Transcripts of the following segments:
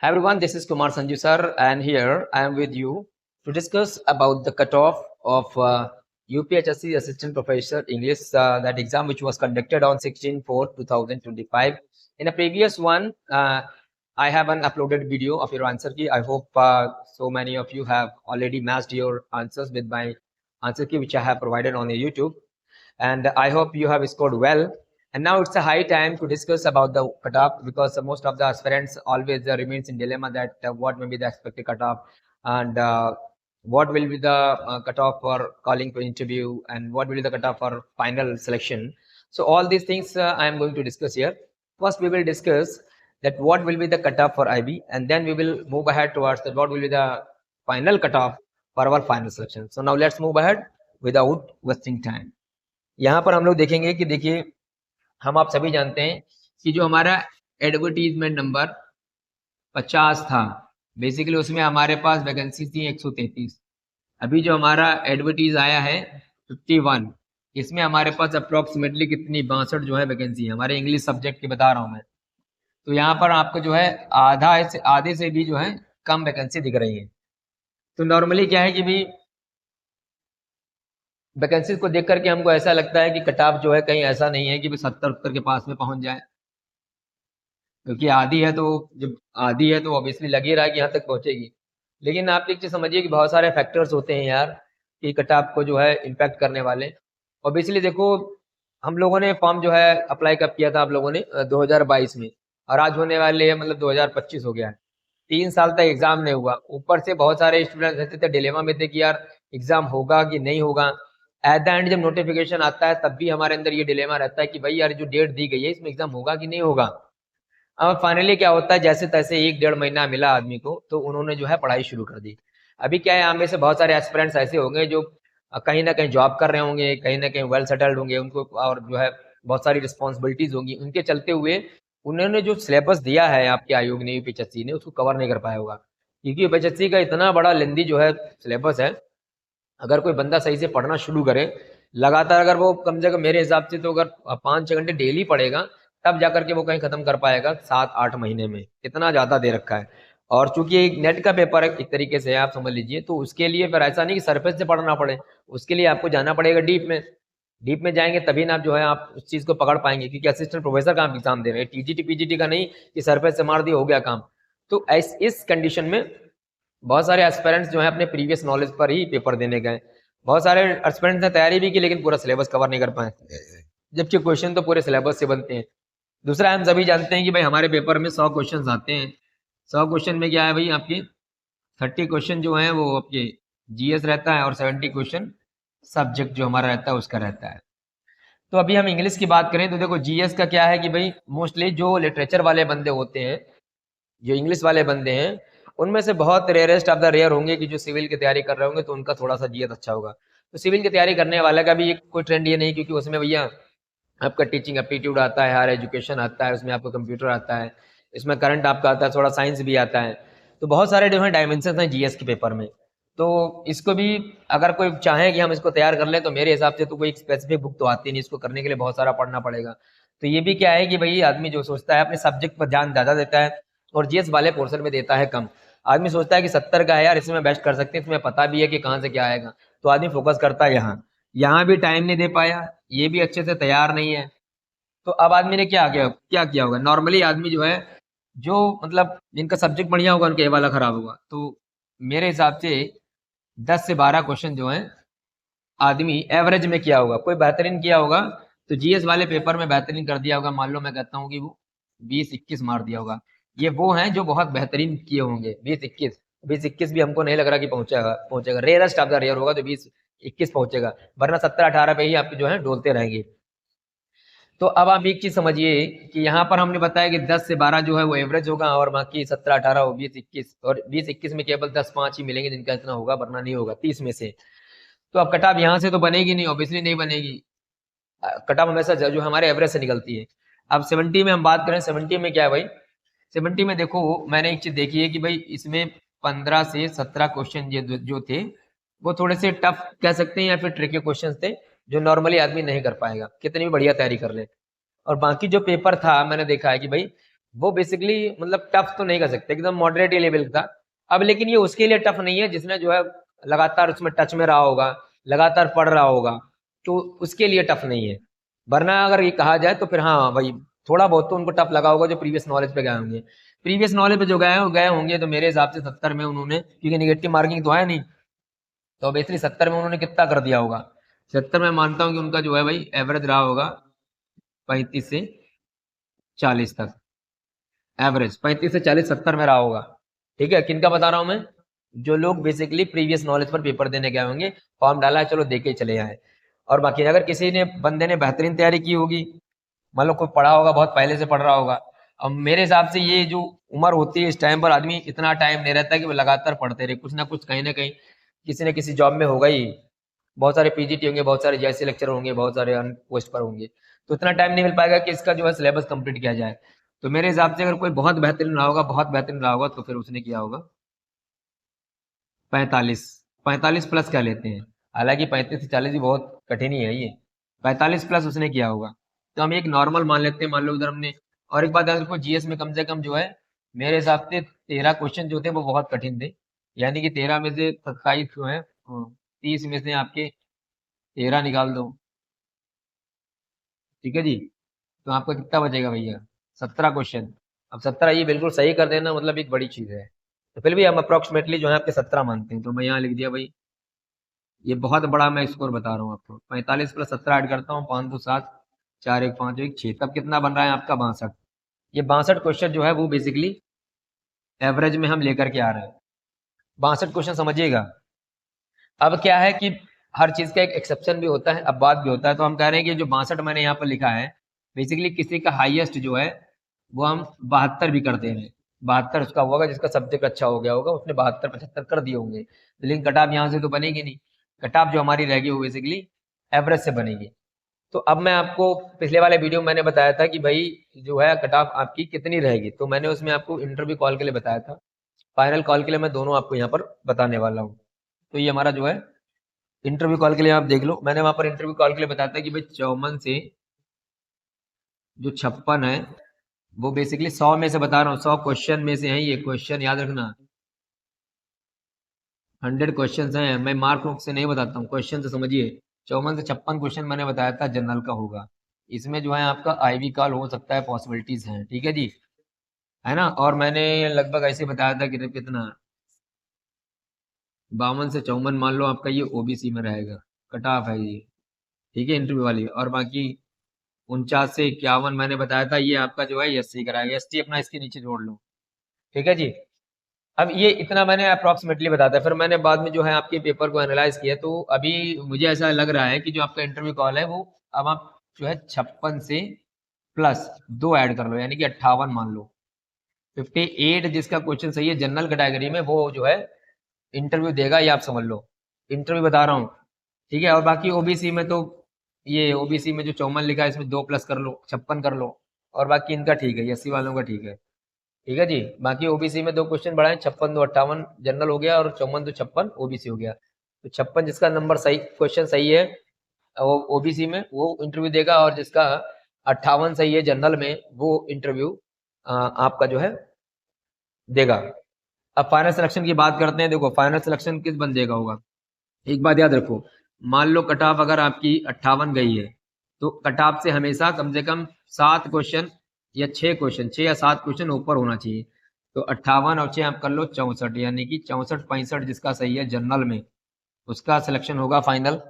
Hi everyone, this is Kumar Sanju sir, and here I am with you to discuss about the cutoff of UPHSC Assistant Professor English, that exam which was conducted on 16/4/2025. In a previous one, I have an uploaded video of your answer key. I hope so many of you have already matched your answers with my answer key which I have provided on the YouTube, and I hope you have scored well. And now it's a high time to discuss about the cutoff, because most of the aspirants always remains in dilemma that what may be the expected cutoff, and what will be the cutoff for calling for interview, and what will be the cutoff for final selection. So all these things I am going to discuss here. First we will discuss that what will be the cutoff for IB, and then we will move ahead towards that what will be the final cutoff for our final selection. So now let's move ahead without wasting time. यहाँ पर हम लोग देखेंगे कि देखिए, हम आप सभी जानते हैं कि जो हमारा एडवर्टीजमेंट नंबर 50 था, बेसिकली उसमें हमारे पास वैकेंसी थी 133। अभी जो हमारा एडवर्टीज आया है 51, इसमें हमारे पास अप्रोक्सीमेटली कितनी 62 जो है वैकेंसी है, हमारे इंग्लिश सब्जेक्ट की बता रहा हूँ मैं। तो यहाँ पर आपको जो है आधे से भी जो है कम वैकेंसी दिख रही है। तो नॉर्मली क्या है कि भी वैकेंसीज को देख करके हमको ऐसा लगता है कि कट-ऑफ जो है कहीं ऐसा नहीं है कि 70-70 के पास में पहुंच जाए, क्योंकि आधी है तो जब आधी है तो ऑब्वियसली लग ही रहा है कि यहाँ तक पहुंचेगी। लेकिन आप एक चीज समझिए कि बहुत सारे फैक्टर्स होते हैं यार कि कट-ऑफ को जो है इम्पैक्ट करने वाले। ऑब्वियसली देखो, हम लोगों ने फॉर्म जो है अप्लाई कब किया था आप लोगों ने 2022 में, और आज होने वाले मतलब 2025 हो गया है। 3 साल तक एग्जाम नहीं हुआ। ऊपर से बहुत सारे स्टूडेंट रहते थे डिलेमा में थे कि यार एग्जाम होगा कि नहीं होगा। एट द एंड जब नोटिफिकेशन आता है तब भी हमारे अंदर ये डिलेमा रहता है कि भाई यार जो डेट दी गई है इसमें एग्जाम होगा कि नहीं होगा। अब फाइनली क्या होता है, जैसे तैसे 1-1.5 महीना मिला आदमी को तो उन्होंने जो है पढ़ाई शुरू कर दी। अभी क्या है, हमें से बहुत सारे एस्पिरेंट्स ऐसे होंगे जो कहीं ना कहीं जॉब कर रहे होंगे, कहीं ना कहीं वेल सेटल्ड होंगे, उनको और जो है बहुत सारी रिस्पॉन्सिबिलिटीज होंगी, उनके चलते हुए उन्होंने जो सिलेबस दिया है आपके आयोग ने, यूपीएससी ने, उसको कवर नहीं कर पाया होगा। क्योंकि यूपीएससी का इतना बड़ा लेंदी जो है सिलेबस है, अगर कोई बंदा सही से पढ़ना शुरू करे लगातार, अगर वो कम से कम मेरे हिसाब से तो अगर 5-6 घंटे डेली पढ़ेगा तब जाकर के वो कहीं खत्म कर पाएगा 7-8 महीने में। इतना ज़्यादा दे रखा है। और चूंकि एक नेट का पेपर है एक तरीके से आप समझ लीजिए, तो उसके लिए फिर ऐसा नहीं कि सरफेस से पढ़ना पड़े, उसके लिए आपको जाना पड़ेगा डीप में। डीप में जाएंगे तभी ना आप जो है आप उस चीज़ को पकड़ पाएंगे, क्योंकि असिस्टेंट प्रोफेसर का आप एग्जाम दे रहे हैं, टीजीटी पीजीटी का नहीं कि सरफेस से मार दिया हो गया काम। तो इस कंडीशन में बहुत सारे एस्पिरेंट्स जो है अपने प्रीवियस नॉलेज पर ही पेपर देने गए। बहुत सारे एस्पिरेंट्स ने तैयारी भी की लेकिन पूरा सिलेबस कवर नहीं कर पाए, जबकि क्वेश्चन तो पूरे सिलेबस से बनते हैं। दूसरा, हम सभी जानते हैं कि भाई हमारे पेपर में 100 क्वेश्चन आते हैं। 100 क्वेश्चन में क्या है भाई, आपके 30 क्वेश्चन जो है वो आपके जीएस रहता है और 70 क्वेश्चन सब्जेक्ट जो हमारा रहता है उसका रहता है। तो अभी हम इंग्लिश की बात करें तो देखो, जीएस का क्या है कि भाई मोस्टली जो लिटरेचर वाले बंदे होते हैं, जो इंग्लिश वाले बंदे हैं, उनमें से बहुत रेयरेस्ट ऑफ द रेयर होंगे कि जो सिविल की तैयारी कर रहे होंगे तो उनका थोड़ा सा जीएस अच्छा होगा। तो सिविल की तैयारी करने वाले का भी एक कोई ट्रेंड ये नहीं, क्योंकि उसमें भैया आपका टीचिंग एप्टीट्यूड आता है, हायर एजुकेशन आता है, उसमें आपको कंप्यूटर आता है, इसमें करंट आपका आता है, थोड़ा साइंस भी आता है। तो बहुत सारे जो है डायमेंशन हैं जीएस के पेपर में। तो इसको भी अगर कोई चाहे कि हम इसको तैयार कर लें तो मेरे हिसाब से तो कोई स्पेसिफिक बुक तो आती नहीं, इसको करने के लिए बहुत सारा पढ़ना पड़ेगा। तो ये भी क्या है कि भाई आदमी जो सोचता है अपने सब्जेक्ट पर ध्यान ज़्यादा देता है और जीएस वाले पोर्शन में देता है कम। आदमी सोचता है कि 70 का है यार, इसमें बेस्ट कर सकते हैं, इसमें पता भी है कि कहाँ से क्या आएगा, तो आदमी फोकस करता है यहाँ भी टाइम नहीं दे पाया, ये भी अच्छे से तैयार नहीं है। तो अब आदमी ने क्या किया होगा, नॉर्मली आदमी जो है जो मतलब जिनका सब्जेक्ट बढ़िया होगा उनका ये वाला खराब होगा। तो मेरे हिसाब से 10 से 12 क्वेश्चन जो हैं आदमी एवरेज में किया होगा, कोई बेहतरीन किया होगा तो जीएस वाले पेपर में बेहतरीन कर दिया होगा। मान लो मैं कहता हूँ कि वो 20-21 मार दिया होगा। ये वो हैं जो बहुत बेहतरीन किए होंगे। 20-21 भी हमको नहीं लग रहा कि पहुंचेगा रेयरेस्ट ऑफ द रेयर होगा तो 20-21 पहुंचेगा, वरना 17-18 पे ही आपके जो है डोलते रहेंगे। तो अब आप एक चीज समझिए कि यहाँ पर हमने बताया कि 10 से 12 जो है वो एवरेज होगा और बाकी 17-18 हो 20-21, और 20-21 में केवल 10-5 ही मिलेंगे जिनका इतना होगा, वरना नहीं होगा 30 में से। तो अब कट ऑफ यहाँ से तो बनेगी नहीं, ऑब्वियसली नहीं बनेगी। कट ऑफ हमेशा जो हमारे एवरेज से निकलती है। अब 70 में हम बात करें, 70 में क्या है भाई, 70 में देखो मैंने एक चीज देखी है कि भाई इसमें 15 से 17 क्वेश्चन जो थे वो थोड़े से टफ कह सकते हैं या फिर ट्रिकी क्वेश्चन थे, जो नॉर्मली आदमी नहीं कर पाएगा कितनी भी बढ़िया तैयारी कर ले। और बाकी जो पेपर था मैंने देखा है कि भाई वो बेसिकली मतलब टफ तो नहीं कर सकते, एकदम मॉडरेट लेवल का। अब लेकिन ये उसके लिए टफ नहीं है जिसने जो है लगातार उसमें टच में रहा होगा, लगातार पढ़ रहा होगा, तो उसके लिए टफ नहीं है। वरना अगर ये कहा जाए तो फिर हाँ भाई, थोड़ा बहुत तो उनको टफ लगा होगा जो प्रीवियस नॉलेज पे गए होंगे। प्रीवियस नॉलेज पे जो गए होंगे तो मेरे हिसाब से 70 में उन्होंने, क्योंकि निगेटिव मार्किंग तो है नहीं, तो ऑब्वियसली 70 में उन्होंने कितना कर दिया होगा। 70 में मानता हूँ कि उनका जो है भाई एवरेज रहा होगा 35 से 40 तक। एवरेज 35 से 40 70 में रहा होगा। ठीक है, किनका बता रहा हूं मैं? जो लोग बेसिकली प्रीवियस नॉलेज पर पेपर देने गए होंगे, फॉर्म डाला है चलो दे के चले आए। और बाकी अगर किसी ने बंदे ने बेहतरीन तैयारी की होगी, मान लो कोई पढ़ा होगा, बहुत पहले से पढ़ रहा होगा। अब मेरे हिसाब से ये जो उम्र होती है इस टाइम पर आदमी इतना टाइम नहीं रहता कि वो लगातार पढ़ते रहे, कुछ ना कुछ कहीं ना कहीं किसी न किसी जॉब में होगा ही। बहुत सारे पीजीटी होंगे, बहुत सारे जैसे लेक्चर होंगे, बहुत सारे अन्य पोस्ट पर होंगे, तो इतना टाइम नहीं मिल पाएगा कि इसका जो है सिलेबस कंप्लीट किया जाए। तो मेरे हिसाब से अगर कोई बहुत बेहतरीन रहा होगा, बहुत बेहतरीन रहा होगा, तो फिर उसने किया होगा 45। 45 प्लस क्या लेते हैं, हालांकि 35 से 40 भी बहुत कठिन ही है ये। 45 प्लस उसने किया होगा, तो हम एक नॉर्मल मान लेते हैं, मान लो उधर हमने। और एक बात याद रखो, जीएस में कम से कम जो है मेरे हिसाब से 13 क्वेश्चन जो थे वो बहुत कठिन थे। यानी कि 13 में से 27 जो है, 30 में से आपके 13 निकाल दो, ठीक है जी, तो आपका कितना बचेगा भैया? 17 क्वेश्चन। अब 17 ये बिल्कुल सही कर देना मतलब एक बड़ी चीज है। तो फिर भी हम अप्रोक्सीमेटली जो है आपके 17 मानते हैं, तो मैं यहाँ लिख दिया भाई, ये बहुत बड़ा मैं स्कोर बता रहा हूँ आपको। 45 प्लस 17 ऐड करता हूँ, 5 2 7, 4 1 5 1 6, तब कितना बन रहा है आपका 62। ये 62 क्वेश्चन जो है वो बेसिकली एवरेज में हम लेकर के आ रहे हैं। 62 क्वेश्चन समझिएगा। अब क्या है कि हर चीज का एक एक्सेप्शन भी होता है, अब बात भी होता है, तो हम कह रहे हैं कि जो 62 मैंने यहाँ पर लिखा है, बेसिकली किसी का हाईएस्ट जो है वो हम 72 भी कर दे रहे हैं। 72 उसका होगा जिसका सब्जेक्ट अच्छा हो गया होगा, उसने 72 75 कर दिए होंगे, लेकिन कटाप यहाँ से तो बनेगी नहीं। कटाप जो हमारी रहेगी वो बेसिकली एवरेज से बनेगी। तो अब मैं आपको पिछले वाले वीडियो में मैंने बताया था कि भाई जो है कटाप आपकी कितनी रहेगी, तो मैंने उसमें आपको इंटरव्यू कॉल के लिए बताया था, फाइनल कॉल के लिए मैं दोनों आपको यहाँ पर बताने वाला हूँ। तो ये हमारा जो है इंटरव्यू कॉल के लिए आप देख लो, मैंने वहां पर इंटरव्यू कॉल के लिए बताया था कि भाई 54 से जो 56 है वो बेसिकली 100 में से बता रहा हूँ, 100 क्वेश्चन में से है ये क्वेश्चन, याद रखना 100 क्वेश्चन हैं, मैं मार्क रूप से नहीं बताता हूँ, क्वेश्चन से समझिए। 54 से 56 क्वेश्चन मैंने बताया था जनरल का होगा। इसमें जो है आपका आईवी कॉल हो सकता है, पॉसिबिलिटीज हैं, ठीक है जी, है ना। और मैंने लगभग ऐसे बताया था कि कितना 52 से 54 मान लो आपका ये ओबीसी में रहेगा, कट ऑफ है ये, ठीक है इंटरव्यू वाली। और बाकी 49 से 51 मैंने बताया था ये आपका जो है एससी कराएगा, एसटी अपना इसके नीचे जोड़ लो, ठीक है जी। अब ये इतना मैंने अप्रोक्सीमेटली बताया था, फिर मैंने बाद में जो है आपके पेपर को एनालाइज किया, तो अभी मुझे ऐसा लग रहा है कि जो आपका इंटरव्यू कॉल है वो अब आप जो है 56 से प्लस 2 ऐड कर लो, यानी कि 58 मान लो। 58 जिसका क्वेश्चन सही है जनरल कैटेगरी में, वो जो है इंटरव्यू देगा, ये आप समझ लो, इंटरव्यू बता रहा हूँ, ठीक है। और बाकी ओबीसी में तो ये ओबीसी में जो 54 लिखा है इसमें 2 प्लस कर लो, 56 कर लो। और बाकी इनका ठीक है, एससी वालों का ठीक है, ठीक है जी। बाकी ओबीसी में 2 क्वेश्चन बढ़ाए, 56 2 58 जनरल हो गया, और 54 2 56 ओबीसी हो गया। तो 56 जिसका नंबर सही क्वेश्चन सही है वो ओबीसी में, वो इंटरव्यू देगा, और जिसका 58 सही है जनरल में, वो इंटरव्यू आपका जो है देगा। अब फाइनल सिलेक्शन की बात करते हैं। देखो फाइनल सिलेक्शन किस बंदे का होगा, एक बात याद रखो, मान लो कट ऑफ अगर आपकी 58 गई है, तो कट ऑफ से हमेशा कम से कम 7 क्वेश्चन या 6 क्वेश्चन, 6 या 7 क्वेश्चन ऊपर होना चाहिए। तो 58 और 6 आप कर लो 64, यानी कि 64 65 जिसका सही है जनरल में, उसका सिलेक्शन होगा फाइनल।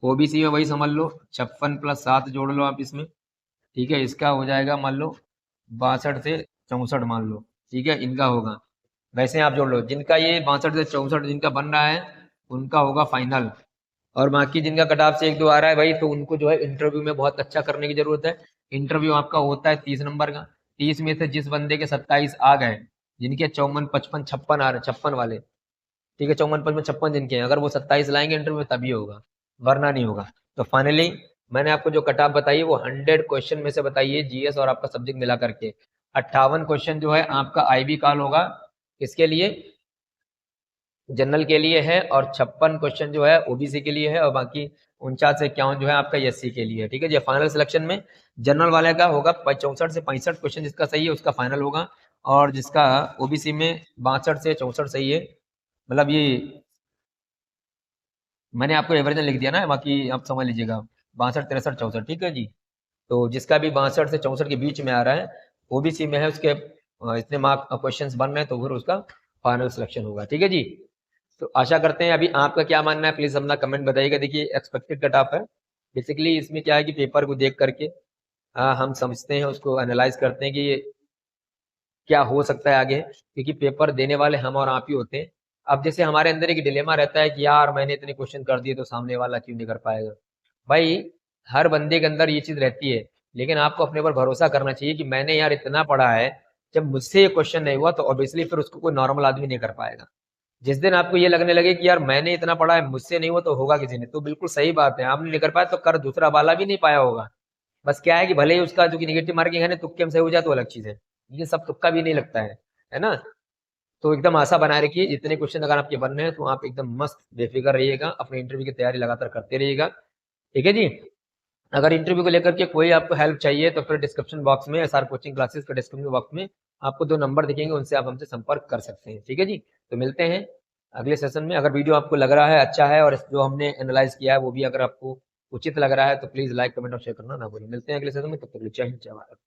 ओबीसी में वही समझ लो, 56 प्लस 7 जोड़ लो आप इसमें, ठीक है, इसका हो जाएगा मान लो 62 से 64 मान लो, ठीक है, इनका होगा। वैसे आप जोड़ लो, जिनका ये 62 से 64 जिनका बन रहा है उनका होगा फाइनल। और बाकी जिनका कट ऑफ से 1 2 आ रहा है भाई, तो उनको जो है इंटरव्यू में बहुत अच्छा करने की जरूरत है। इंटरव्यू आपका होता है 30 नंबर का, 30 में से जिस बंदे के 27 आ गए, जिनके 54 55 56 आ रहे, 56 वाले, ठीक है, 54 55 56 जिनके हैं, अगर वो 27 लाएंगे इंटरव्यू में तभी होगा, वरना नहीं होगा। तो फाइनली मैंने आपको जो कट ऑफ बताई वो 100 क्वेश्चन में से बताइए, जीएस और आपका सब्जेक्ट मिला करके 58 क्वेश्चन जो है आपका आईबी कॉल होगा, इसके लिए जनरल के लिए है, और 56 क्वेश्चन जो है ओबीसी के लिए है, और बाकी 49 से 51 जो है आपका एससी के लिए, ठीक है जी। फाइनल सिलेक्शन में जनरल वाले का होगा 64 से 65 क्वेश्चन, जिसका सही है उसका फाइनल होगा, और जिसका ओबीसी में 62 से 64 सही है, मतलब ये मैंने आपको एवरेज लिख दिया ना, बाकी आप समझ लीजिएगा 62 63 64, ठीक है जी। तो जिसका भी 62 से 64 के बीच में आ रहा है, ओबीसी में है, उसके इतने मार्क क्वेश्चंस बन रहे हैं, तो फिर उसका फाइनल सिलेक्शन होगा, ठीक है जी। तो आशा करते हैं, अभी आपका क्या मानना है प्लीज अपना कमेंट बताइएगा। देखिए एक्सपेक्टेड कट ऑफ है, बेसिकली इसमें क्या है कि पेपर को देख करके हम समझते हैं, उसको एनालाइज करते हैं कि ये क्या हो सकता है आगे, क्योंकि पेपर देने वाले हम और आप ही होते हैं। अब जैसे हमारे अंदर एक डिलेमा रहता है कि यार मैंने इतने क्वेश्चन कर दिए तो सामने वाला क्यों नहीं कर पाएगा। भाई हर बंदे के अंदर ये चीज रहती है, लेकिन आपको अपने पर भरोसा करना चाहिए कि मैंने यार इतना पढ़ा है, जब मुझसे ये क्वेश्चन नहीं हुआ तो ऑब्वियसली फिर उसको कोई नॉर्मल आदमी नहीं कर पाएगा। जिस दिन आपको ये लगने लगे कि यार मैंने इतना पढ़ा है, मुझसे नहीं हुआ तो होगा किसी ने, तो बिल्कुल सही बात है, आपने नहीं कर पाया तो कर दूसरा वाला भी नहीं पाया होगा। बस क्या है कि भले ही उसका जो कि निगेटिव मार्किंग है ना, तुक्के में सही हो जाए तो अलग चीज है, ये सब तुक्का भी नहीं लगता है ना। तो एकदम आशा बनाए रखिए, जितने क्वेश्चन अगर आपके बनने हैं तो आप एकदम मस्त बेफिक्र रहिएगा, अपने इंटरव्यू की तैयारी लगातार करते रहिएगा, ठीक है जी। अगर इंटरव्यू को लेकर के कोई आपको हेल्प चाहिए तो फिर डिस्क्रिप्शन बॉक्स में, एसआर कोचिंग क्लासेस के डिस्क्रिप्शन बॉक्स में आपको 2 नंबर दिखेंगे, उनसे आप हमसे संपर्क कर सकते हैं, ठीक है जी। तो मिलते हैं अगले सेशन में। अगर वीडियो आपको लग रहा है अच्छा है और जो हमने एनालाइज किया है वो भी अगर आपको उचित लग रहा है तो प्लीज लाइक कमेंट और शेयर करना ना भूलें। मिलते हैं अगले सेशन में, तब तक के लिए जय हिंद जय भारत।